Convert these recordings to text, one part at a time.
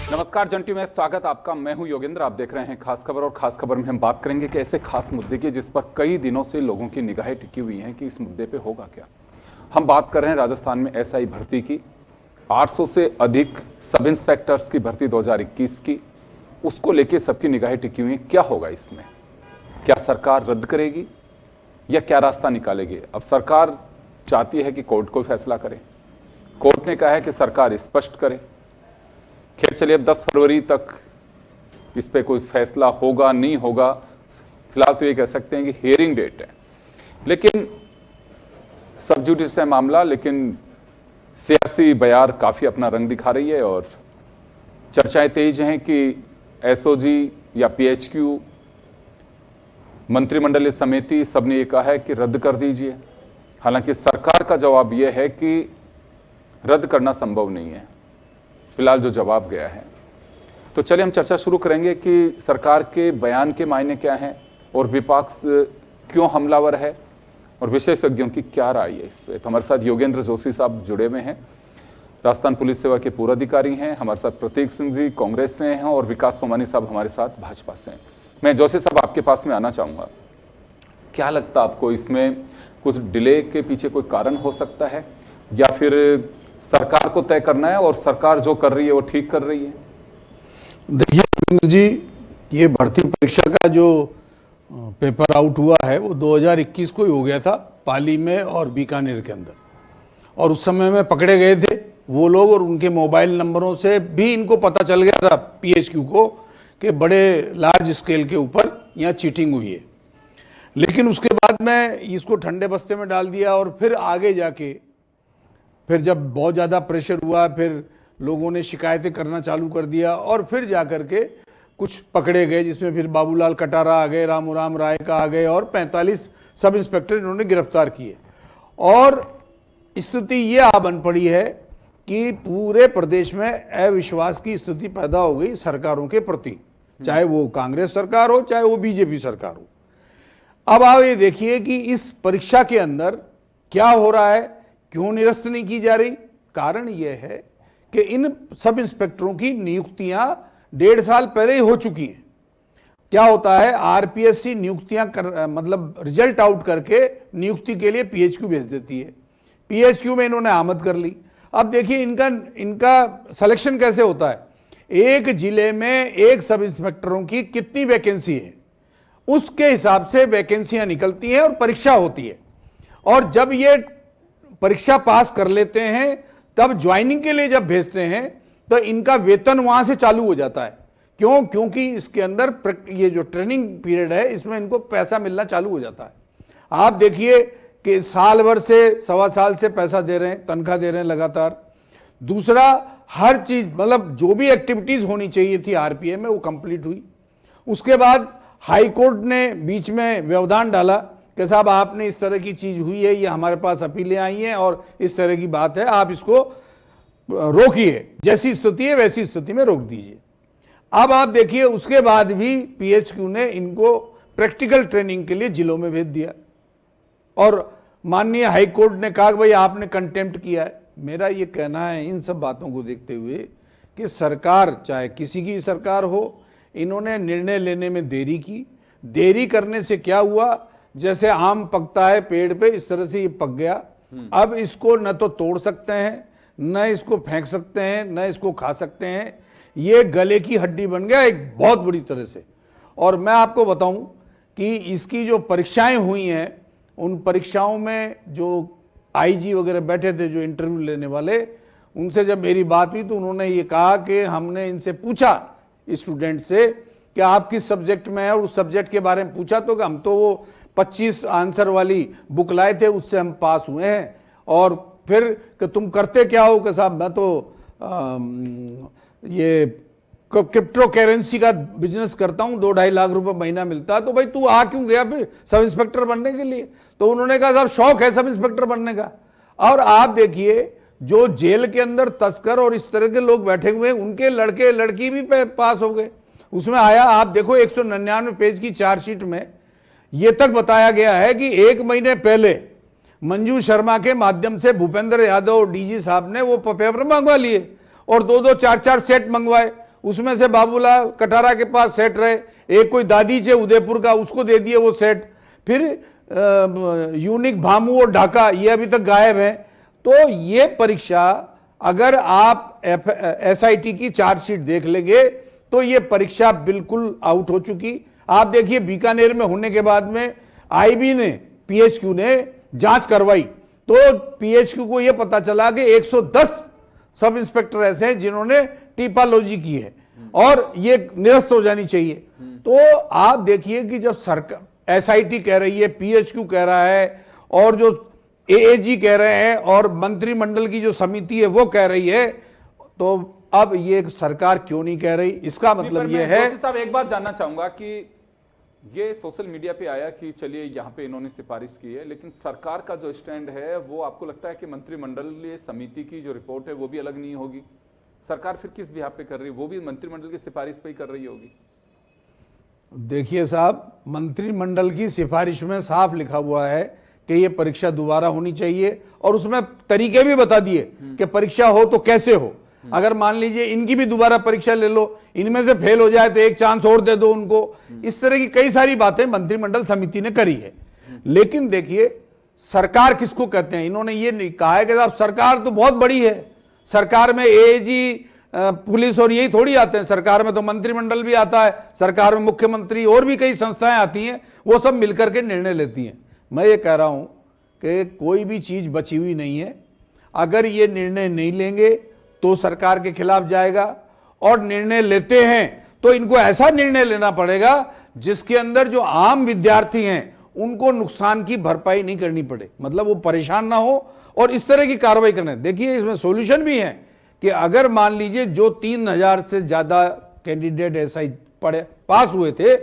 नमस्कार जंटी में स्वागत आपका। मैं हूं योगेंद्र। आप देख रहे हैं खास खबर और खास खबर में हम बात करेंगे कि ऐसे खास मुद्दे की जिस पर कई दिनों से लोगों की निगाहें टिकी हुई हैं कि इस मुद्दे पे होगा क्या। हम बात कर रहे हैं राजस्थान में एसआई भर्ती की। 800 से अधिक सब इंस्पेक्टर्स की भर्ती 2021 की, उसको लेके सबकी निगाहें टिकी हुई हैं। क्या होगा इसमें? क्या सरकार रद्द करेगी या क्या रास्ता निकालेगी? अब सरकार चाहती है कि कोर्ट कोई फैसला करे। कोर्ट ने कहा है कि सरकार स्पष्ट करे। खैर चलिए, अब 10 फरवरी तक इस पे कोई फैसला होगा नहीं होगा, फिलहाल तो ये कह सकते हैं कि हियरिंग डेट है, लेकिन सब जुडिस है मामला। लेकिन सियासी बयार काफी अपना रंग दिखा रही है और चर्चाएं तेज हैं कि एसओजी या पीएचक्यू मंत्रिमंडलीय समिति सबने ये कहा है कि रद्द कर दीजिए। हालांकि सरकार का जवाब यह है कि रद्द करना संभव नहीं है, फिलहाल जो जवाब गया है। तो चलिए हम चर्चा शुरू करेंगे कि सरकार के बयान के मायने क्या हैं और विपक्ष क्यों हमलावर है और विशेषज्ञों की क्या राय है इस पे। तो हमारे साथ योगेंद्र जोशी साहब जुड़े हुए हैं, राजस्थान पुलिस सेवा के पूर्व अधिकारी हैं। हमारे साथ प्रतीक सिंह जी कांग्रेस से हैं और विकास सोमानी साहब हमारे साथ भाजपा से हैं। मैं जोशी साहब आपके पास में आना चाहूँगा। क्या लगता है आपको, इसमें कुछ डिले के पीछे कोई कारण हो सकता है या फिर सरकार को तय करना है और सरकार जो कर रही है वो ठीक कर रही है? देखिए योगेंद्र जी, ये भर्ती परीक्षा का जो पेपर आउट हुआ है वो 2021 को ही हो गया था, पाली में और बीकानेर के अंदर। और उस समय में पकड़े गए थे वो लोग और उनके मोबाइल नंबरों से भी इनको पता चल गया था पीएचक्यू को कि बड़े लार्ज स्केल के ऊपर यहाँ चीटिंग हुई है। लेकिन उसके बाद में इसको ठंडे बस्ते में डाल दिया और फिर आगे जाके फिर जब बहुत ज़्यादा प्रेशर हुआ, फिर लोगों ने शिकायतें करना चालू कर दिया और फिर जा कर के कुछ पकड़े गए, जिसमें फिर बाबूलाल कटारा आ गए, रामूराम राय का आ गए और 45 सब इंस्पेक्टर इन्होंने गिरफ्तार किए। और स्थिति ये आ बन पड़ी है कि पूरे प्रदेश में अविश्वास की स्थिति पैदा हो गई सरकारों के प्रति, चाहे वो कांग्रेस सरकार हो चाहे वो बीजेपी सरकार हो। अब आप ये देखिए कि इस परीक्षा के अंदर क्या हो रहा है, क्यों निरस्त नहीं की जा रही। कारण यह है कि इन सब इंस्पेक्टरों की नियुक्तियां 1.5 साल पहले ही हो चुकी हैं। क्या होता है, आरपीएससी नियुक्तियां मतलब रिजल्ट आउट करके नियुक्ति के लिए पीएचक्यू भेज देती है। पीएचक्यू में इन्होंने आमद कर ली। अब देखिए इनका सिलेक्शन कैसे होता है। एक जिले में एक सब इंस्पेक्टरों की कितनी वैकेंसी है, उसके हिसाब से वैकेंसियां निकलती हैं और परीक्षा होती है। और जब ये परीक्षा पास कर लेते हैं तब ज्वाइनिंग के लिए जब भेजते हैं तो इनका वेतन वहां से चालू हो जाता है। क्यों? क्योंकि इसके अंदर ये जो ट्रेनिंग पीरियड है इसमें इनको पैसा मिलना चालू हो जाता है। आप देखिए कि साल भर से, सवा साल से पैसा दे रहे हैं, तनख्वाह दे रहे हैं लगातार। दूसरा, हर चीज मतलब जो भी एक्टिविटीज होनी चाहिए थी आरपीए में वो कंप्लीट हुई। उसके बाद हाई कोर्ट ने बीच में व्यवधान डाला कि साहब आपने इस तरह की चीज हुई है, ये हमारे पास अपीलें आई हैं और इस तरह की बात है, आप इसको रोकिए, जैसी स्थिति है वैसी स्थिति में रोक दीजिए। अब आप देखिए उसके बाद भी पीएचक्यू ने इनको प्रैक्टिकल ट्रेनिंग के लिए जिलों में भेज दिया और माननीय हाई कोर्ट ने कहा कि भाई आपने कंटेम्प्ट किया है। मेरा ये कहना है इन सब बातों को देखते हुए कि सरकार, चाहे किसी की सरकार हो, इन्होंने निर्णय लेने में देरी की। देरी करने से क्या हुआ, जैसे आम पकता है पेड़ पे, इस तरह से ये पक गया। अब इसको न तो तोड़ सकते हैं, न इसको फेंक सकते हैं, न इसको खा सकते हैं। ये गले की हड्डी बन गया एक बहुत बुरी तरह से। और मैं आपको बताऊं कि इसकी जो परीक्षाएं हुई हैं, उन परीक्षाओं में जो आईजी वगैरह बैठे थे, जो इंटरव्यू लेने वाले, उनसे जब मेरी बात हुई तो उन्होंने ये कहा कि हमने इनसे पूछा स्टूडेंट से कि आप किस सब्जेक्ट में है, और उस सब्जेक्ट के बारे में पूछा तो हम तो वो 25 आंसर वाली बुक लाए थे, उससे हम पास हुए हैं। और फिर कि तुम करते क्या हो, कि साहब मैं तो ये क्रिप्टो करेंसी का बिजनेस करता हूं, 2-2.5 लाख रुपए महीना मिलता है। तो भाई तू आ क्यों गया फिर सब इंस्पेक्टर बनने के लिए? तो उन्होंने कहा साहब शौक है सब इंस्पेक्टर बनने का। और आप देखिए जो जेल के अंदर तस्कर और इस तरह के लोग बैठे हुए हैं, उनके लड़के लड़की भी पास हो गए। उसमें आया, आप देखो 199 पेज की चार्जशीट में यह तक बताया गया है कि 1 महीने पहले मंजू शर्मा के माध्यम से भूपेंद्र यादव डीजी साहब ने वो पेपर मंगवा लिए और 2-2 4-4 सेट मंगवाए। उसमें से बाबूलाल कटारा के पास सेट रहे, एक कोई दादी चे उदयपुर का, उसको दे दिए वो सेट, फिर यूनिक भामू और ढाका ये अभी तक गायब है। तो ये परीक्षा अगर आप एसआईटी की चार्जशीट देख लेंगे तो ये परीक्षा बिल्कुल आउट हो चुकी। आप देखिए बीकानेर में होने के बाद में आईबी ने, पीएचक्यू ने जांच करवाई तो पीएचक्यू को यह पता चला कि 110 सब इंस्पेक्टर ऐसे हैं जिन्होंने टीपालॉजी की है और ये निरस्त हो जानी चाहिए। तो आप देखिए कि जब सरकार एसआईटी कह रही है, पीएचक्यू कह रहा है और जो एएजी कह रहे हैं और मंत्रिमंडल की जो समिति है वो कह रही है, तो अब ये सरकार क्यों नहीं कह रही? इसका मतलब ये है। जोशी साहब, एक बात जानना चाहूंगा कि ये सोशल मीडिया पे आया कि चलिए यहाँ पे इन्होंने सिफारिश की है, लेकिन सरकार का जो स्टैंड है वो आपको लगता है कि मंत्रिमंडलीय समिति की जो रिपोर्ट है वो भी अलग नहीं होगी? सरकार फिर किस बिहाफ पे कर रही है? वो भी मंत्रिमंडल की सिफारिश पे ही कर रही होगी? देखिए साहब, मंत्रिमंडल की सिफारिश में साफ लिखा हुआ है कि ये परीक्षा दोबारा होनी चाहिए और उसमें तरीके भी बता दिए कि परीक्षा हो तो कैसे हो। अगर मान लीजिए इनकी भी दोबारा परीक्षा ले लो, इनमें से फेल हो जाए तो एक चांस और दे दो उनको। इस तरह की कई सारी बातें मंत्रिमंडल समिति ने करी है। लेकिन देखिए सरकार किसको कहते हैं? इन्होंने ये नहीं कहा है कि साहब सरकार तो बहुत बड़ी है, सरकार में एएजी पुलिस और यही थोड़ी आते हैं, सरकार में तो मंत्रिमंडल भी आता है, सरकार में मुख्यमंत्री और भी कई संस्थाएं आती हैं, वो सब मिलकर के निर्णय लेती हैं। मैं ये कह रहा हूं कि कोई भी चीज बची हुई नहीं है। अगर ये निर्णय नहीं लेंगे तो सरकार के खिलाफ जाएगा, और निर्णय लेते हैं तो इनको ऐसा निर्णय लेना पड़ेगा जिसके अंदर जो आम विद्यार्थी हैं उनको नुकसान की भरपाई नहीं करनी पड़े, मतलब वो परेशान ना हो और इस तरह की कार्रवाई करने। देखिए इसमें सॉल्यूशन भी है कि अगर मान लीजिए जो 3000 से ज्यादा कैंडिडेट एसआई पढ़े पास हुए थे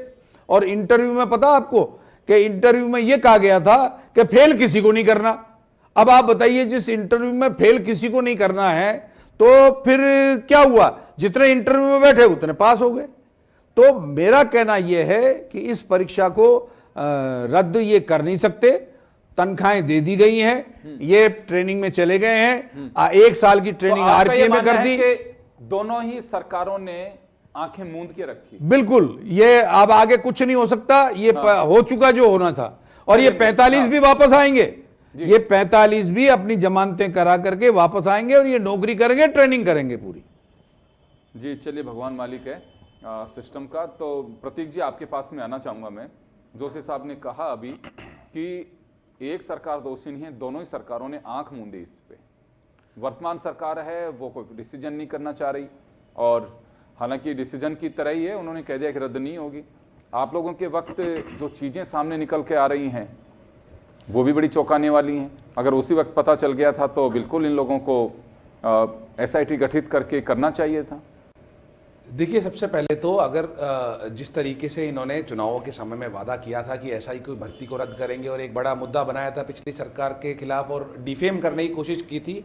और इंटरव्यू में पता आपको कि इंटरव्यू में यह कहा गया था कि फेल किसी को नहीं करना। अब आप बताइए जिस इंटरव्यू में फेल किसी को नहीं करना है तो फिर क्या हुआ? जितने इंटरव्यू में बैठे उतने पास हो गए। तो मेरा कहना यह है कि इस परीक्षा को रद्द ये कर नहीं सकते। तनख्वाहें दे दी गई हैं, ये ट्रेनिंग में चले गए हैं, 1 साल की ट्रेनिंग आरपीए में कर दी। दोनों ही सरकारों ने आंखें मूंद के रखी। बिल्कुल, ये अब आगे कुछ नहीं हो सकता, ये हो चुका जो होना था। और ये 45 भी वापस आएंगे, ये 45 भी अपनी जमानतें करा करके वापस आएंगे और ये नौकरी करेंगे, ट्रेनिंग करेंगे पूरी। जी चलिए, भगवान मालिक है सिस्टम का। तो प्रतीक जी आपके पास में आना चाहूंगा मैं। जोशी साहब ने कहा अभी कि एक सरकार दोषी नहीं है, दोनों ही सरकारों ने आंख मूंदी इस पे। वर्तमान सरकार है वो कोई डिसीजन नहीं करना चाह रही, और हालांकि डिसीजन की तरह ही है, उन्होंने कह दिया कि रद्द नहीं होगी। आप लोगों के वक्त जो चीजें सामने निकल के आ रही हैं वो भी बड़ी चौंकाने वाली हैं। अगर उसी वक्त पता चल गया था तो बिल्कुल इन लोगों को एसआईटी गठित करके करना चाहिए था। देखिए, सबसे पहले तो अगर जिस तरीके से इन्होंने चुनावों के समय में वादा किया था कि एसआई की भर्ती को रद्द करेंगे और एक बड़ा मुद्दा बनाया था पिछली सरकार के खिलाफ और डिफेम करने की कोशिश की थी,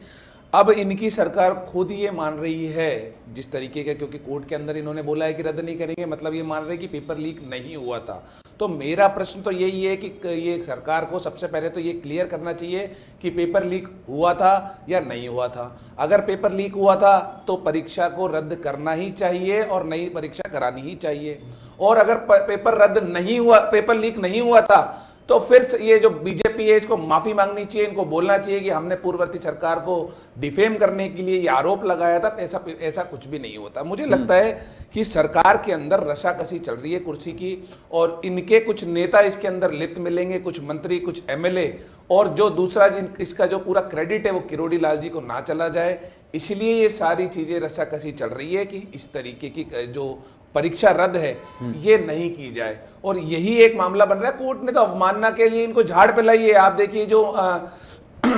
अब इनकी सरकार खुद ये मान रही है जिस तरीके का, क्योंकि कोर्ट के अंदर इन्होंने बोला है कि रद्द नहीं करेंगे, मतलब ये मान रहे हैं कि पेपर लीक नहीं हुआ था। तो मेरा प्रश्न तो यही है कि ये सरकार को सबसे पहले तो ये क्लियर करना चाहिए कि पेपर लीक हुआ था या नहीं हुआ था। अगर पेपर लीक हुआ था तो परीक्षा को रद्द करना ही चाहिए और नई परीक्षा करानी ही चाहिए। और अगर पेपर रद्द नहीं हुआ, पेपर लीक नहीं हुआ था, तो फिर ये जो बीजेपी है इसको माफी मांगनी चाहिए, इनको बोलना चाहिए कि हमने पूर्ववर्ती सरकार को डिफेम करने के लिए ये आरोप लगाया था। ऐसा कुछ भी नहीं होता। मुझे लगता है कि सरकार के अंदर रशाकसी चल रही है कुर्सी की, और इनके कुछ नेता इसके अंदर लिप्त मिलेंगे, कुछ मंत्री, कुछ एमएलए, और जो दूसरा इसका जो पूरा क्रेडिट है वो किरोड़ी लाल जी को ना चला जाए। इसलिए ये सारी चीजें रशाकसी चल रही है कि इस तरीके की जो परीक्षा रद्द है ये नहीं की जाए, और यही एक मामला बन रहा है। कोर्ट ने तो अवमानना के लिए इनको झाड़ पे लाई है। आप देखिए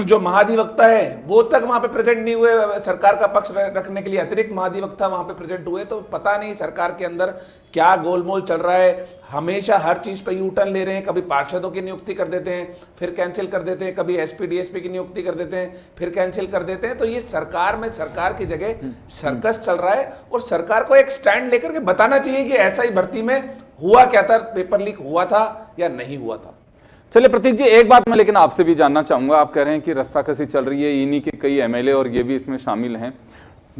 जो महाधिवक्ता है वो तक वहां पे प्रेजेंट नहीं हुए सरकार का पक्ष रखने के लिए, अतिरिक्त महाधिवक्ता वहां पे प्रेजेंट हुए। तो पता नहीं सरकार के अंदर क्या गोलमोल चल रहा है। हमेशा हर चीज पे यू टर्न ले रहे हैं, कभी पार्षदों की नियुक्ति कर देते हैं फिर कैंसिल कर देते हैं, कभी एसपी डीएसपी की नियुक्ति कर देते हैं फिर कैंसिल कर देते हैं। तो ये सरकार में सरकार की जगह सर्कस चल रहा है, और सरकार को एक स्टैंड लेकर के बताना चाहिए कि ऐसा ही भर्ती में हुआ क्या था, पेपर लीक हुआ था या नहीं हुआ था। चलिए प्रतीक जी, एक बात मैं लेकिन आपसे भी जानना चाहूंगा। आप कह रहे हैं कि रस्साकसी चल रही है, इन्हीं के कई एमएलए और ये भी इसमें शामिल हैं।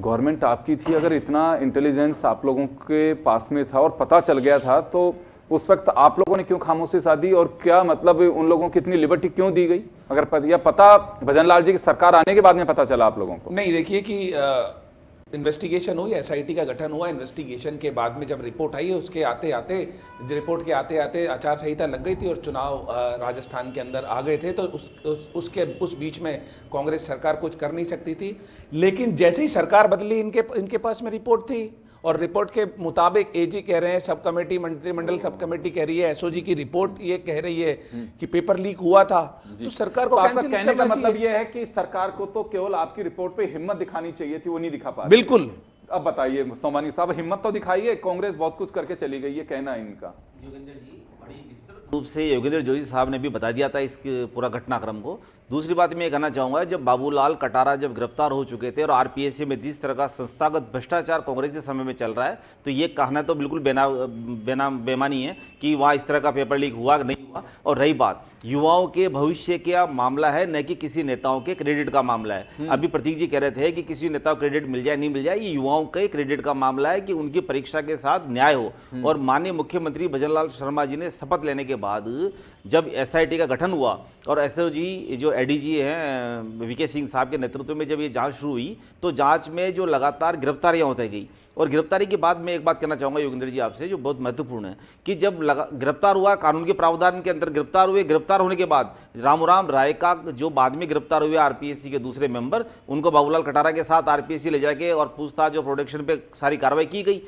गवर्नमेंट आपकी थी, अगर इतना इंटेलिजेंस आप लोगों के पास में था और पता चल गया था, तो उस वक्त आप लोगों ने क्यों खामोशी साधी? और क्या मतलब उन लोगों को इतनी लिबर्टी क्यों दी गई? अगर या पता भजन लाल जी की सरकार आने के बाद में पता चला आप लोगों को? नहीं, देखिए कि इन्वेस्टिगेशन हुई, एसआईटी का गठन हुआ, इन्वेस्टिगेशन के बाद में जब रिपोर्ट आई, उसके आते आते रिपोर्ट के आते आते आचार संहिता लग गई थी और चुनाव राजस्थान के अंदर आ गए थे, तो उस बीच में कांग्रेस सरकार कुछ कर नहीं सकती थी। लेकिन जैसे ही सरकार बदली, इनके पास में रिपोर्ट थी और रिपोर्ट के मुताबिक एजी कह रहे हैं, सब कमेटी, मंत्रिमंडल सब कमेटी कह रही है, एसओजी की रिपोर्ट ये कह रही है कि पेपर लीक हुआ था, तो सरकार को आपका कहने का मतलब ये है कि सरकार को तो केवल आपकी रिपोर्ट पे हिम्मत दिखानी चाहिए थी, वो नहीं दिखा पा रही। बिल्कुल। अब बताइए सोमानी साहब, हिम्मत तो दिखाइए, कांग्रेस बहुत कुछ करके चली गई है, कहना है इनका। योगेंद्र जी, बड़ी विस्तृत रूप से योगेंद्र जोशी साहब ने भी बता दिया था इस पूरा घटनाक्रम को। दूसरी बात मैं ये कहना चाहूँगा, जब बाबूलाल कटारा जब गिरफ्तार हो चुके थे और आरपीएससी में जिस तरह का संस्थागत भ्रष्टाचार कांग्रेस के समय में चल रहा है, तो ये कहना तो बिल्कुल बेमानी है कि वहाँ इस तरह का पेपर लीक हुआ कि नहीं हुआ। और रही बात युवाओं के भविष्य का मामला है, न कि किसी नेताओं के क्रेडिट का मामला है। अभी प्रतीक जी कह रहे थे कि किसी नेता को क्रेडिट मिल जाए नहीं मिल जाए, ये युवाओं के क्रेडिट का मामला है कि उनकी परीक्षा के साथ न्याय हो। और माननीय मुख्यमंत्री भजन लाल शर्मा जी ने शपथ लेने के बाद जब एसआईटी का गठन हुआ और एसओजी जो एडीजी हैं वीके सिंह साहब के नेतृत्व में जब ये जांच शुरू हुई, तो जांच में जो लगातार गिरफ्तारियां होती गई। और गिरफ्तारी के बाद मैं एक बात कहना चाहूँगा योगेंद्र जी आपसे, जो बहुत महत्वपूर्ण है, कि जब गिरफ्तार हुआ, कानून के प्रावधान के अंदर गिरफ्तार हुए, गिरफ्तार होने के बाद रामूराम राय का जो बाद में गिरफ्तार हुए आरपीएससी के दूसरे मेंबर, उनको बाबूलाल कटारा के साथ आरपीएससी ले जाके और पूछताछ और प्रोटेक्शन पे सारी कार्रवाई की गई।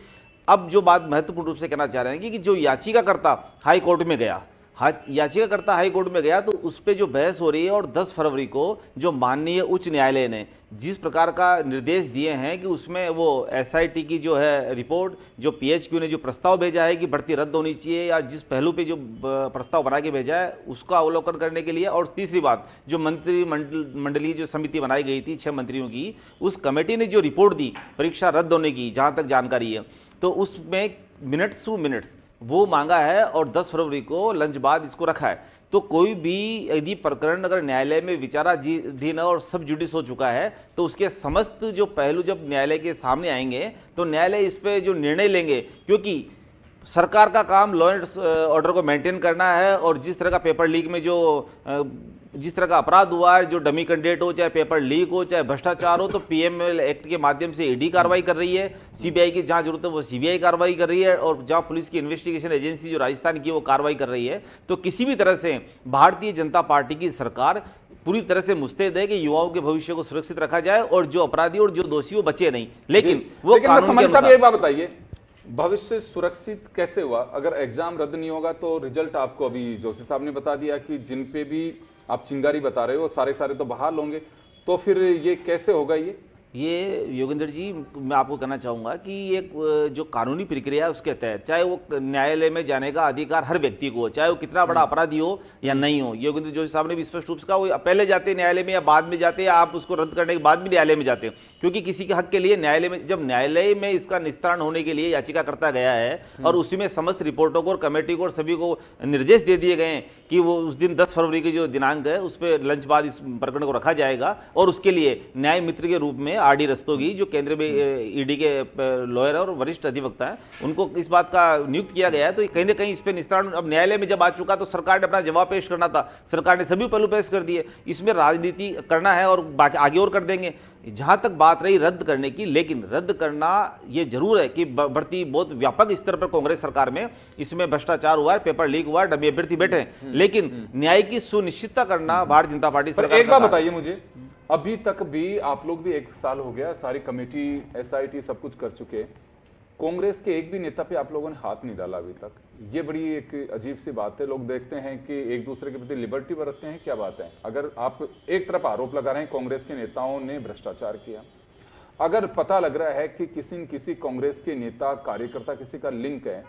अब जो बात महत्वपूर्ण रूप से कहना चाह रहे हैं कि जो याचिकाकर्ता हाई कोर्ट में गया, याचिकाकर्ता हाई कोर्ट में गया, तो उस पर जो बहस हो रही है, और 10 फरवरी को जो माननीय उच्च न्यायालय ने जिस प्रकार का निर्देश दिए हैं कि उसमें वो एसआईटी की जो है रिपोर्ट, जो पीएचक्यू ने जो प्रस्ताव भेजा है कि भर्ती रद्द होनी चाहिए, या जिस पहलू पे जो प्रस्ताव बना के भेजा है उसका अवलोकन करने के लिए, और तीसरी बात जो मंत्रिमंडलीय जो समिति बनाई गई थी 6 मंत्रियों की, उस कमेटी ने जो रिपोर्ट दी परीक्षा रद्द होने की, जहाँ तक जानकारी है, तो उसमें मिनट्स टू मिनट्स वो मांगा है और 10 फरवरी को लंच बाद इसको रखा है। तो कोई भी यदि प्रकरण अगर न्यायालय में विचाराधीन और सब जुडिस हो चुका है, तो उसके समस्त जो पहलू जब न्यायालय के सामने आएंगे तो न्यायालय इस पे जो निर्णय लेंगे, क्योंकि सरकार का काम लॉ एंड ऑर्डर को मेंटेन करना है। और जिस तरह का पेपर लीक में जो जिस तरह का अपराध हुआ है, जो डमी कैंडिडेट हो, चाहे पेपर लीक हो, चाहे भ्रष्टाचार हो, तो पीएमएल एक्ट के माध्यम से ईडी कार्रवाई कर रही है, सीबीआई की जहां जरूरत है वो सीबीआई कार्रवाई कर रही है, और जहां पुलिस की इन्वेस्टिगेशन एजेंसी जो राजस्थान की वो कार्रवाई कर रही है। तो किसी भी तरह से भारतीय जनता पार्टी की सरकार पूरी तरह से मुस्तैद है कि युवाओं के भविष्य को सुरक्षित रखा जाए और जो अपराधी और जो दोषी वो बचे नहीं, लेकिन वो कानून के अनुसार। एक बात बताइए, भविष्य सुरक्षित कैसे हुआ? अगर एग्जाम रद्द नहीं होगा तो रिजल्ट आपको अभी जोशी साहब ने बता दिया कि जिन पे भी आप चिंगारी बता रहे हो सारे तो बहाल होंगे, तो फिर ये कैसे होगा? ये योगेंद्र जी मैं आपको कहना चाहूँगा कि एक जो कानूनी प्रक्रिया है उसके तहत, चाहे वो न्यायालय में जाने का अधिकार हर व्यक्ति को हो, चाहे वो कितना बड़ा अपराधी हो या नहीं हो। योगेंद्र जोशी साहब ने भी स्पष्ट रूप से कहा, वो पहले जाते हैं न्यायालय में या बाद में जाते हैं, आप उसको रद्द करने के बाद भी न्यायालय में जाते हैं, क्योंकि किसी के हक के लिए न्यायालय में, जब न्यायालय में इसका निस्तारण होने के लिए याचिकाकर्ता गया है और उसी में समस्त रिपोर्टों को और कमेटी को और सभी को निर्देश दे दिए गए हैं कि वो उस दिन 10 फरवरी की जो दिनांक है उस पर लंच बाद इस प्रकरण को रखा जाएगा, और उसके लिए न्याय मित्र के रूप में आरडी रस्तोगी जो केंद्र में ईडी के लॉयर और वरिष्ठ अधिवक्ता हैं, उनको इस बात का नियुक्त किया गया है। तो कहीं ना कहीं इस पर निस्तारण अब न्यायालय में जब आ चुका तो सरकार ने अपना जवाब पेश करना था, सरकार ने सभी पहलू पेश कर दिए। इसमें राजनीति करना है और बाकी आगे और कर देंगे। जहां तक बात रही रद्द करने की, लेकिन रद्द करना ये जरूर है कि भर्ती बहुत व्यापक स्तर पर कांग्रेस सरकार में इसमें भ्रष्टाचार हुआ है, पेपर लीक हुआ है, डमी अभ्यर्थी बैठे हैं, लेकिन न्याय की सुनिश्चितता करना भारतीय जनता पार्टी सरकार। एक बात बताइए मुझे, अभी तक भी आप लोग भी 1 साल हो गया, सारी कमेटी एसआईटी सब कुछ कर चुके, कांग्रेस के एक भी नेता पे आप लोगों ने हाथ नहीं डाला अभी तक। ये बड़ी एक अजीब सी बात है। लोग देखते हैं कि एक दूसरे के प्रति लिबर्टी बरतते हैं, क्या बात है? अगर आप एक तरफ आरोप लगा रहे हैं कांग्रेस के नेताओं ने भ्रष्टाचार किया, अगर पता लग रहा है कि किसी न किसी कांग्रेस के नेता कार्यकर्ता किसी का लिंक है,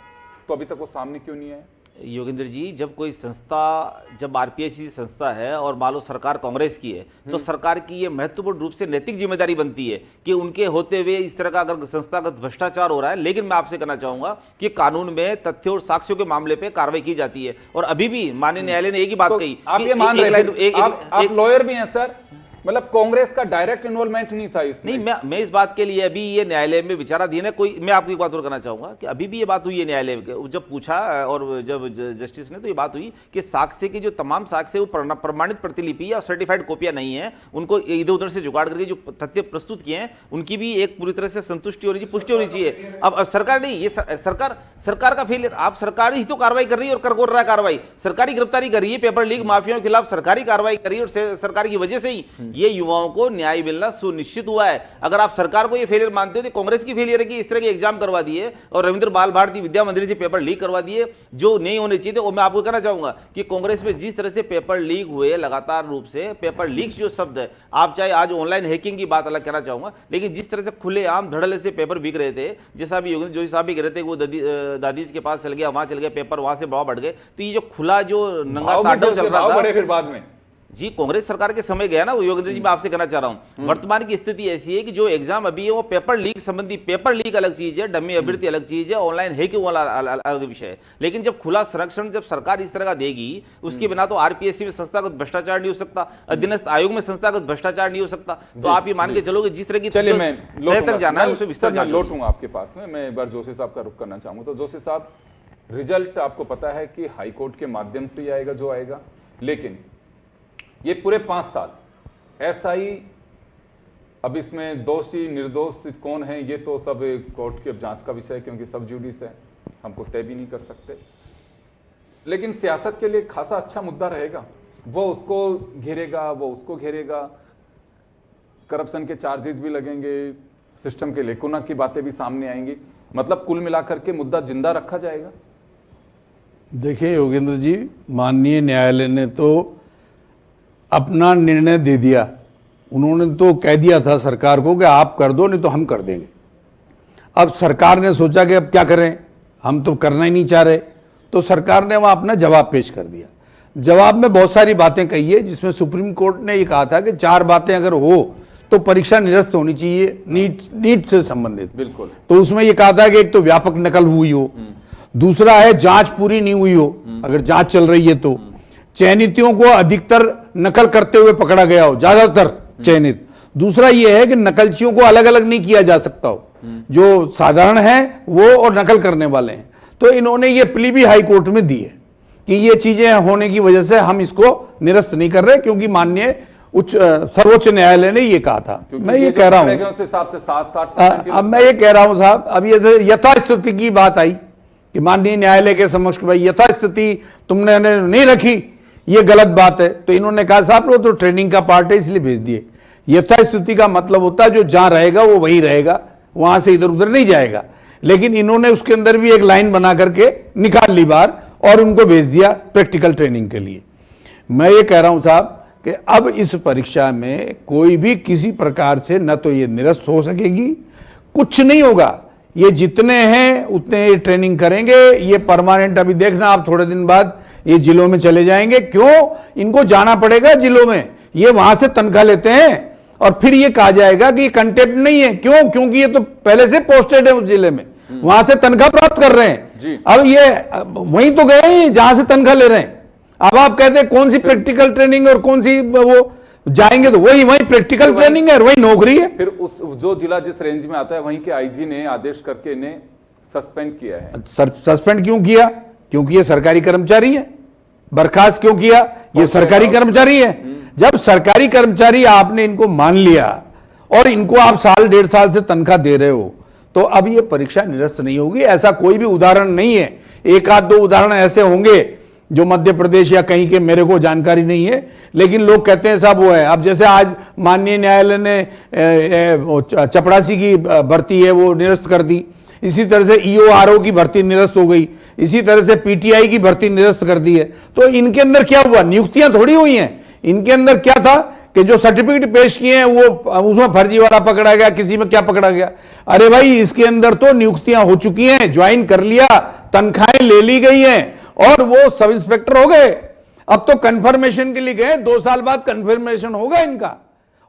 तो अभी तक वो सामने क्यों नहीं है? योगेंद्र जी, जब कोई संस्था, जब आरपीएससी संस्था है और मान लो सरकार कांग्रेस की है, तो सरकार की ये महत्वपूर्ण रूप से नैतिक जिम्मेदारी बनती है कि उनके होते हुए इस तरह का अगर संस्थागत भ्रष्टाचार हो रहा है, लेकिन मैं आपसे कहना चाहूंगा कि कानून में तथ्य और साक्ष्यों के मामले पे कार्रवाई की जाती है। और अभी भी माननीय न्यायालय ने एक ही बात कही। आप ये मान रहे हैं, आप लॉयर भी हैं सर, मतलब कांग्रेस का डायरेक्ट इन्वॉल्वमेंट नहीं था इसमें। नहीं, मैं इस बात के लिए अभी ये न्यायालय में विचाराधीन है। कोई, मैं आपको एक बात और करना चाहूंगा कि अभी भी ये बात हुई है न्यायालय में, जब पूछा और जब जस्टिस ने, तो ये बात हुई कि साक्ष्य की जो तमाम साक्ष्य वो प्रमाणित प्रतिलिपि या सर्टिफाइड कॉपियां नहीं है, उनको इधर उधर से जुगाड़ करके जो तथ्य प्रस्तुत किए हैं उनकी भी एक पूरी तरह से संतुष्टि होनी चाहिए, पुष्टि होनी चाहिए। अब सरकार नहीं, ये सरकार का फेलियर। आप सरकार ही तो कार्रवाई कर रही है और कर रहा है कार्रवाई, सरकारी गिरफ्तारी कर रही है, पेपर लीक माफियाओं के खिलाफ सरकारी कार्रवाई कर रही है, और सरकार की वजह से ही ये युवाओं को न्याय मिलना सुनिश्चित हुआ है। अगर आप सरकार को ये फेलियर मानते हो तो कांग्रेस की फेलियर है कि इस तरह के एग्जाम करवा दिए और रविंद्र बाल भारती विद्या मंदिर से पेपर लीक करवा दिए जो नहीं होने चाहिए थे। और मैं आपको कहना चाहूंगा कि कांग्रेस में जिस तरह से पेपर लीक हुए लगातार रूप से, पेपर लीक जो शब्द है, आप चाहे आज ऑनलाइन हैकिंग की बात अलग कहना चाहूंगा, लेकिन जिस तरह से खुलेआम धड़ल्ले से पेपर बिक रहे थे, जैसा भी योगेंद्र जोशी साहब भी कह रहे थे, वो दादीज के पास चल गया, वहां चल गया पेपर, वहां से भाव बढ़ गए। तो ये जो खुला जो नंगा तांडव चल रहा था फिर बाद में जी कांग्रेस सरकार के समय गया ना वो। योगेंद्र जी, मैं आपसे कहना चाह रहा हूं, वर्तमान की स्थिति ऐसी है कि जो एग्जाम अभी है वो पेपर लीक संबंधी, पेपर लीक अलग चीज है, डमी अभ्यर्थी अलग चीज है, ऑनलाइन हैकिंग वाला अलग विषय है। लेकिन जब खुला संरक्षण जब सरकार इस तरह का देगी, उसके बिना तो आरपीएससी में संस्थागत भ्रष्टाचार नहीं हो सकता, अधीनस्थ आयोग में संस्थागत भ्रष्टाचार नहीं हो सकता। तो आप ये मान के चलो कि जिस तरह की चलिए मैं तक जाना है उसे विस्तार लौटूंगा आपके पास में। मैं एक बार जोशी साहब का रुख करना चाहूंगा। तो जोशी साहब, रिजल्ट आपको पता है कि हाईकोर्ट के माध्यम से ही आएगा जो आएगा, लेकिन ये पूरे 5 साल एसआई, अब इसमें दोषी निर्दोष कौन है ये तो सब कोर्ट के जांच का विषय है, क्योंकि सब जुडिस है, हमको तय भी नहीं कर सकते। लेकिन सियासत के लिए खासा अच्छा मुद्दा रहेगा, वो उसको घेरेगा, वो उसको घेरेगा, करप्शन के चार्जेस भी लगेंगे, सिस्टम के लेकुना की बातें भी सामने आएंगी। मतलब कुल मिलाकर के मुद्दा जिंदा रखा जाएगा। देखिए योगेंद्र जी, माननीय न्यायालय ने तो अपना निर्णय दे दिया। उन्होंने तो कह दिया था सरकार को कि आप कर दो, नहीं तो हम कर देंगे। अब सरकार ने सोचा कि अब क्या करें, हम तो करना ही नहीं चाह रहे, तो सरकार ने वहाँ अपना जवाब पेश कर दिया। जवाब में बहुत सारी बातें कही है, जिसमें सुप्रीम कोर्ट ने ये कहा था कि 4 बातें अगर हो तो परीक्षा निरस्त होनी चाहिए, नीट से संबंधित। बिल्कुल। तो उसमें ये कहा था कि एक तो व्यापक नकल हुई हो, दूसरा है जांच पूरी नहीं हुई हो, अगर जांच चल रही है तो, चयनितियों को अधिकतर नकल करते हुए पकड़ा गया हो, ज्यादातर चयनित। दूसरा यह है कि नकलचियों को अलग अलग नहीं किया जा सकता हो, जो साधारण है वो और नकल करने वाले हैं। तो इन्होंने ये प्ली भी हाई कोर्ट में दी है कि ये चीजें होने की वजह से हम इसको निरस्त नहीं कर रहे, क्योंकि माननीय सर्वोच्च न्यायालय ने ये कहा था। मैं ये कह रहा हूं, अब मैं ये कह रहा हूं साहब, अब ये यथास्थिति की बात आई कि माननीय न्यायालय के समक्ष भाई यथास्थिति तुमने नहीं रखी, ये गलत बात है। तो इन्होंने कहा साहब वो तो ट्रेनिंग का पार्ट है इसलिए भेज दिए। यथास्थिति का मतलब होता है जो जहां रहेगा वो वही रहेगा, वहां से इधर उधर नहीं जाएगा। लेकिन इन्होंने उसके अंदर भी एक लाइन बना करके निकाल ली बाहर और उनको भेज दिया प्रैक्टिकल ट्रेनिंग के लिए। मैं ये कह रहा हूं साहब कि अब इस परीक्षा में कोई भी किसी प्रकार से न तो ये निरस्त हो सकेगी, कुछ नहीं होगा। ये जितने हैं उतने ये ट्रेनिंग करेंगे, ये परमानेंट। अभी देखना आप थोड़े दिन बाद ये जिलों में चले जाएंगे। क्यों इनको जाना पड़ेगा जिलों में? ये वहां से तनख्वाह लेते हैं और फिर ये कहा जाएगा कि ये कंटेंट नहीं है। क्यों? क्योंकि ये तो पहले से पोस्टेड है उस जिले में, वहां से तनख्वाह प्राप्त कर रहे हैं। अब ये वहीं तो गए जहां से तनख्वाह ले रहे हैं। अब आप कहते हैं कौन सी प्रैक्टिकल ट्रेनिंग और कौन सी वो जाएंगे, तो वही प्रैक्टिकल ट्रेनिंग है और वही नौकरी है। फिर उस जो जिला जिस रेंज में आता है वहीं के आईजी ने आदेश करके इन्हें सस्पेंड किया है। सस्पेंड क्यों किया? क्योंकि ये सरकारी कर्मचारी है। बर्खास्त क्यों किया? ये सरकारी कर्मचारी है। जब सरकारी कर्मचारी आपने इनको मान लिया और इनको आप 1.5 साल से तनख्वाह दे रहे हो, तो अब ये परीक्षा निरस्त नहीं होगी। ऐसा कोई भी उदाहरण नहीं है। 1-2 उदाहरण ऐसे होंगे जो मध्य प्रदेश या कहीं के, मेरे को जानकारी नहीं है, लेकिन लोग कहते हैं साहब वो है। अब जैसे आज माननीय न्यायालय ने चपरासी की भर्ती है वो निरस्त कर दी, इसी तरह से ईओआरओ की भर्ती निरस्त हो गई, इसी तरह से पीटीआई की भर्ती निरस्त कर दी है। तो इनके अंदर क्या हुआ? नियुक्तियां थोड़ी हुई हैं। इनके अंदर क्या था कि जो सर्टिफिकेट पेश किए हैं वो उसमें फर्जी वाला पकड़ा गया, किसी में क्या पकड़ा गया। अरे भाई इसके अंदर तो नियुक्तियां हो चुकी हैं, ज्वाइन कर लिया, तनख्वाहें ले ली गई हैं और वो सब इंस्पेक्टर हो गए। अब तो कंफर्मेशन के लिए गए, 2 साल बाद कंफर्मेशन होगा इनका।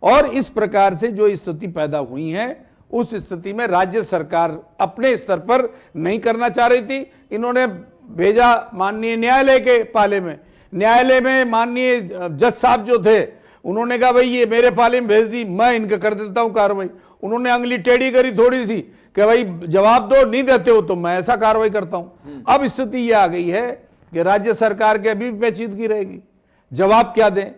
और इस प्रकार से जो स्थिति पैदा हुई है, उस स्थिति में राज्य सरकार अपने स्तर पर नहीं करना चाह रही थी। इन्होंने भेजा माननीय न्यायालय के पाले में। न्यायालय में माननीय जज साहब जो थे उन्होंने कहा भाई ये मेरे पाले में भेज दी, मैं इनका कर देता हूं कार्रवाई। उन्होंने अंगली टेढ़ी करी थोड़ी सी कि भाई जवाब दो, नहीं देते हो तो मैं ऐसा कार्रवाई करता हूं। अब स्थिति ये आ गई है कि राज्य सरकार के अभी पेचीदगी रहेगी, जवाब क्या दें।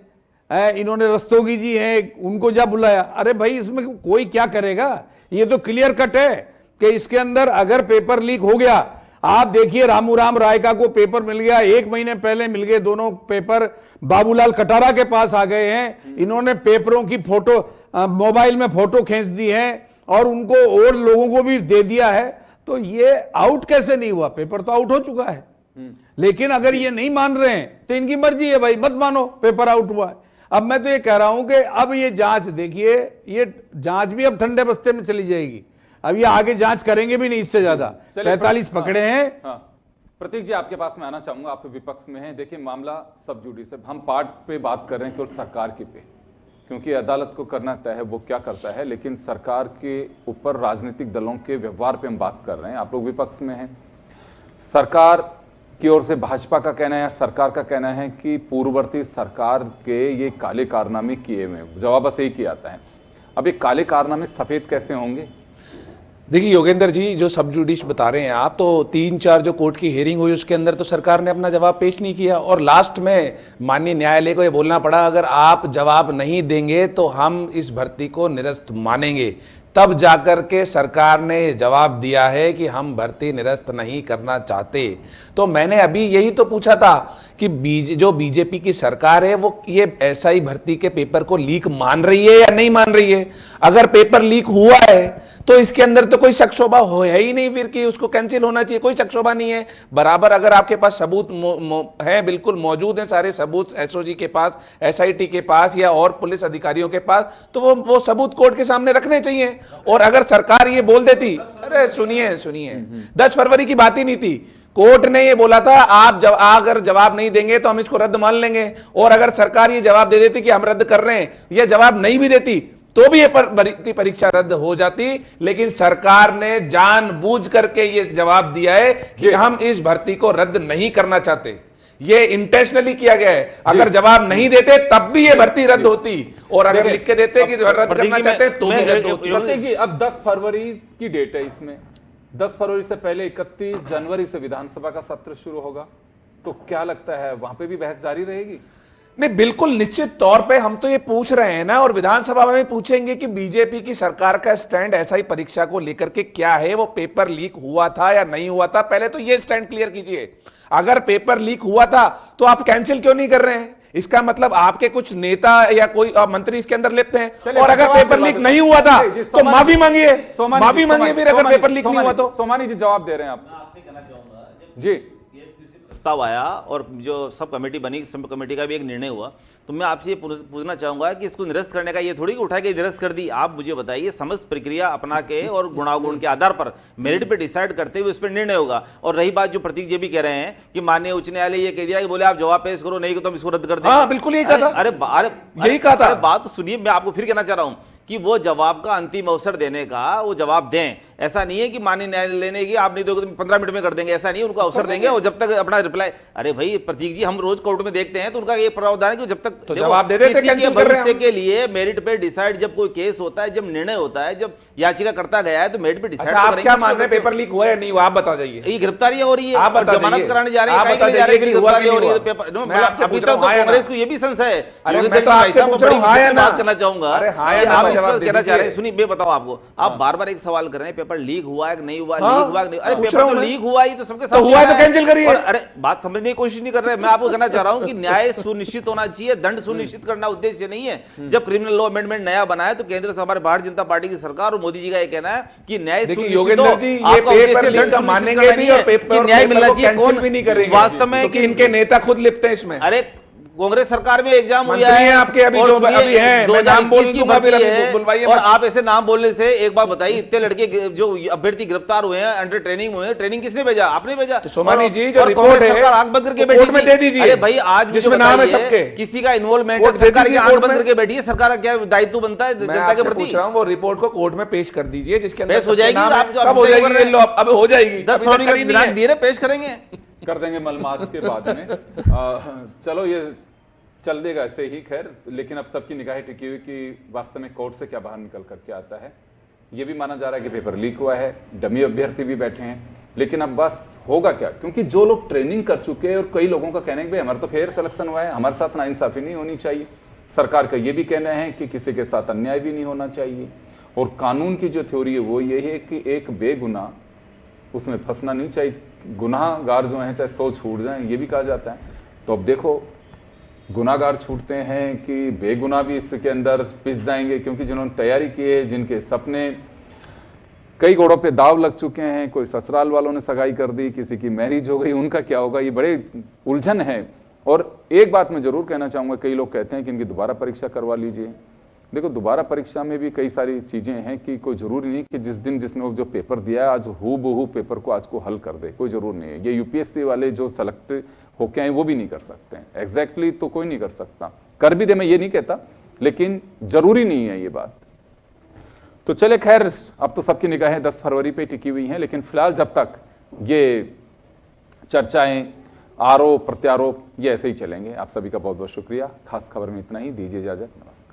इन्होंने रस्तोगी जी हैं, उनको जब बुलाया, अरे भाई इसमें कोई क्या करेगा, ये तो क्लियर कट है कि इसके अंदर अगर पेपर लीक हो गया, आप देखिए रामूराम रायका को पेपर मिल गया, 1 महीने पहले मिल गए, दोनों पेपर बाबूलाल कटारा के पास आ गए हैं। इन्होंने पेपरों की फोटो मोबाइल में फोटो खींच दी है और उनको और लोगों को भी दे दिया है। तो ये आउट कैसे नहीं हुआ? पेपर तो आउट हो चुका है। लेकिन अगर ये नहीं मान रहे हैं तो इनकी मर्जी है भाई, मत मानो पेपर आउट हुआ है। अब मैं तो ये कह रहा हूं कि अब ये जांच देखिए, ये जांच भी अब ठंडे बस्ते में चली जाएगी। अब ये आगे जांच करेंगे भी नहीं इससे ज्यादा। 45 पकड़े हैं। हाँ। प्रतीक जी, आपके पास मैं आना चाहूंगा, आप विपक्ष में हैं। देखिए मामला सब जुडिस है, हम पार्ट पे बात कर रहे हैं केवल सरकार के पे, क्योंकि अदालत को करना तय है वो क्या करता है, लेकिन सरकार के ऊपर राजनीतिक दलों के व्यवहार पे हम बात कर रहे हैं। आप लोग विपक्ष में हैं, सरकार की ओर से भाजपा का कहना है या सरकार का कहना है कि पूर्ववर्ती सरकार के ये काले कारनामे किए हुए हैं। जवाब बस यही किया जाता है। अब ये काले कारनामे सफेद कैसे होंगे? देखिए योगेंद्र जी, जो सब जुडिश बता रहे हैं आप, तो 3-4 जो कोर्ट की हियरिंग हुई उसके अंदर तो सरकार ने अपना जवाब पेश नहीं किया और लास्ट में माननीय न्यायालय को ये बोलना पड़ा अगर आप जवाब नहीं देंगे तो हम इस भर्ती को निरस्त मानेंगे। तब जाकर के सरकार ने जवाब दिया है कि हम भर्ती निरस्त नहीं करना चाहते। तो मैंने अभी यही तो पूछा था कि जो बीजेपी की सरकार है वो ये एसआई भर्ती के पेपर को लीक मान रही है या नहीं मान रही है। अगर पेपर लीक हुआ है तो इसके अंदर तो कोई शक शोभा हो है ही नहीं फिर कि उसको कैंसिल होना चाहिए, कोई शक शोभा नहीं है। बराबर अगर आपके पास सबूत है, बिल्कुल मौजूद है सारे सबूत एसओजी के पास, एसआईटी के पास या और पुलिस अधिकारियों के पास, तो वो सबूत कोर्ट के सामने रखने चाहिए। और अगर सरकार ये बोल देती, अरे सुनिए 10 फरवरी की बात ही नहीं थी, कोर्ट ने ये बोला था आप अगर जवाब नहीं देंगे तो हम इसको रद्द मान लेंगे। और अगर सरकार ये जवाब दे देती कि हम रद्द कर रहे हैं, यह जवाब नहीं भी देती तो भी ये भर्ती परीक्षा रद्द हो जाती। लेकिन सरकार ने जानबूझ करके ये जवाब दिया है कि हम इस भर्ती को रद्द नहीं करना चाहते। ये इंटेंशनली किया गया है। अगर जवाब नहीं देते तब भी ये भर्ती रद्द होती, और अगर लिख के देते कि रद्द करना चाहते हैं तो भी रद्द होती। प्रतीक जी, अब 10 फरवरी की डेट है, इसमें 10 फरवरी से पहले 31 जनवरी से विधानसभा का सत्र शुरू होगा, तो क्या लगता है वहां पे भी बहस जारी रहेगी? नहीं, बिल्कुल निश्चित तौर पे हम तो ये पूछ रहे हैं ना, और विधानसभा में भी पूछेंगे कि बीजेपी की सरकार का स्टैंड एसआई परीक्षा को लेकर के क्या है। वो पेपर लीक हुआ था या नहीं हुआ था, पहले तो ये स्टैंड क्लियर कीजिए। अगर पेपर लीक हुआ था तो आप कैंसिल क्यों नहीं कर रहे हैं? इसका मतलब आपके कुछ नेता या कोई मंत्री इसके अंदर लिप्त हैं। और अगर पेपर लीक नहीं हुआ था तो माफी मांगिए, फिर अगर पेपर लीक नहीं हुआ तो। सोमानी जी जवाब दे रहे हैं आप। आपसे कहना चाहूंगा, जी, प्रस्ताव आया और जो सब कमेटी बनी, सब कमेटी का भी एक निर्णय हुआ, तो मैं आपसे ये पूछना चाहूंगा कि इसको निरस्त करने का ये थोड़ी उठा के निरस्त कर दी। आप मुझे बताइए, समस्त प्रक्रिया अपना के और गुणागुण के आधार पर मेरिट पे डिसाइड करते हुए उस पर निर्णय होगा। और रही बात जो प्रतीक जी भी कह रहे हैं कि माननीय उच्च न्यायालय ये कह दिया कि बोले आप जवाब पेश करो, नहीं तो हम इसको रद्द कर देंगे। हाँ, बिल्कुल यही कहा था। अरे यही कहा था। बात तो सुनिए, मैं आपको फिर कहना चाह रहा हूं कि वो जवाब का अंतिम अवसर देने का वो जवाब दें। ऐसा नहीं है कि माननीय न्यायालय लेने की आप नहीं दोगे तो 15 मिनट में कर देंगे, ऐसा नहीं है। उनको अवसर देंगे और जब तक अपना रिप्लाई, अरे भाई प्रतीक जी, हम रोज कोर्ट में देखते हैं तो उनका ये प्रावधान है कि जब तक तो जवाब दे देते, कैंसिल कर रहे हैं। भविष्य के लिए मेरिट पे डिसाइड जब कोई केस होता है, जब निर्णय होता है, जब याचिका करता गया है तो मेरिट पे डिसाइड। आप क्या मान रहे हैं, पेपर लीक हुआ या नहीं हुआ? आप बता जाइए। ये गिरफ्तारियां हो रही है, आप बता जमानत कराने जा रहे हैं, कांग्रेस को ये भी संशय है। कहना चाहूंगा, कहना चाह रहे हैं, सुनिए मैं बताऊं आपको, आप बार-बार एक सवाल कर रहे हैं, पेपर लीक हुआ है कि नहीं हुआ, लीक हुआ कि नहीं। अरे पेपर तो लीक हुआ ही तो सबके साथ हुआ है तो कैंसिल करिए। अरे बात समझने की कोशिश नहीं कर रहे। मैं आपको कहना चाह रहा हूं कि न्याय सुनिश्चित होना चाहिए, दंड सुनिश्चित करना उद्देश्य नहीं है। जब क्रिमिनल लॉ अमेंडमेंट नया बना है तो केंद्र से हमारे भारतीय जनता पार्टी की सरकार और मोदी जी का ये कहना है कि न्याय सुनिश्चित हो। योगेंद्र जी, ये पेपर लीक का मानेंगे भी और पेपर न्याय मिलना चाहिए, कैंसिल भी नहीं करेंगे वास्तव में कि इनके नेता खुद लिप्त हैं इसमें। अरे कांग्रेस सरकार में एग्जाम हुआ है आपके, अभी जो अभी है, मैं नाम बोल दूंगा, फिर अभी बुलवाइए। और आप ऐसे नाम बोलने से एक बात बताइए, इतने लड़के जो अभ्यर्थी गिरफ्तार हुए हैं, अंडर ट्रेनिंग हुए हैं, ट्रेनिंग किसने भेजा? आपने भेजा। तो सोमानी जी, जो रिपोर्ट है आंख बंद करके कोर्ट में दे दीजिए। अरे भाई, आज जिसमें नाम है सबके, किसी का इन्वॉल्वमेंट है, सरकार की आंख बंद करके बैठी है, सरकार का क्या दायित्व बनता है जनता के प्रति? पूछ रहा हूँ, वो रिपोर्ट को कोर्ट में पेश कर दीजिए, जिसके अंदर पेश हो जाएगी। कब हो जाएगी? अब हो जाएगी, धीरे पेश करेंगे, कर देंगे मलमास के बाद में। चलो, ये चल देगा ऐसे ही खैर, लेकिन अब सबकी निगाहें टिकी हुई कि वास्तव में कोर्ट से क्या बाहर निकल करके आता है। ये भी माना जा रहा है कि पेपर लीक हुआ है, डमी अभ्यर्थी भी बैठे हैं, लेकिन अब बस होगा क्या, क्योंकि जो लोग ट्रेनिंग कर चुके हैं और कई लोगों का कहना है कि भाई हमारा तो फेयर सिलेक्शन हुआ है, हमारे साथ नाइंसाफी नहीं होनी चाहिए। सरकार का ये भी कहना है कि किसी के साथ अन्याय भी नहीं होना चाहिए, और कानून की जो थ्योरी है वो ये है कि एक बेगुनाह उसमें फंसना नहीं चाहिए, गुनाहगार जो हैं चाहे 100 छूट जाएं, ये भी कहा जाता है। तो अब देखो गुनाहगार छूटते हैं कि बेगुनाह भी इसके अंदर पिस जाएंगे, क्योंकि जिन्होंने तैयारी की है, जिनके सपने कई घोड़ों पे दाव लग चुके हैं, कोई ससुराल वालों ने सगाई कर दी, किसी की मैरिज हो गई, उनका क्या होगा, ये बड़े उलझन है। और एक बात मैं जरूर कहना चाहूँगा, कई लोग कहते हैं कि इनकी दोबारा परीक्षा करवा लीजिए। देखो दोबारा परीक्षा में भी कई सारी चीज़ें हैं कि कोई ज़रूरी नहीं कि जिस दिन जिसने वो जो पेपर दिया है आज हूबहू पेपर को आज को हल कर दे, कोई ज़रूर नहीं है। ये यूपीएससी वाले जो सेलेक्ट होके आए वो भी नहीं कर सकते हैं, एग्जैक्टली तो कोई नहीं कर सकता, कर भी दे मैं ये नहीं कहता, लेकिन ज़रूरी नहीं है ये बात। तो चले खैर, अब तो सबकी निगाहें 10 फरवरी पे टिकी हुई हैं, लेकिन फिलहाल जब तक ये चर्चाएं, आरोप प्रत्यारोप ये ऐसे ही चलेंगे। आप सभी का बहुत बहुत शुक्रिया। खास खबर में इतना ही, दीजिए इजाजत, नमस्कार।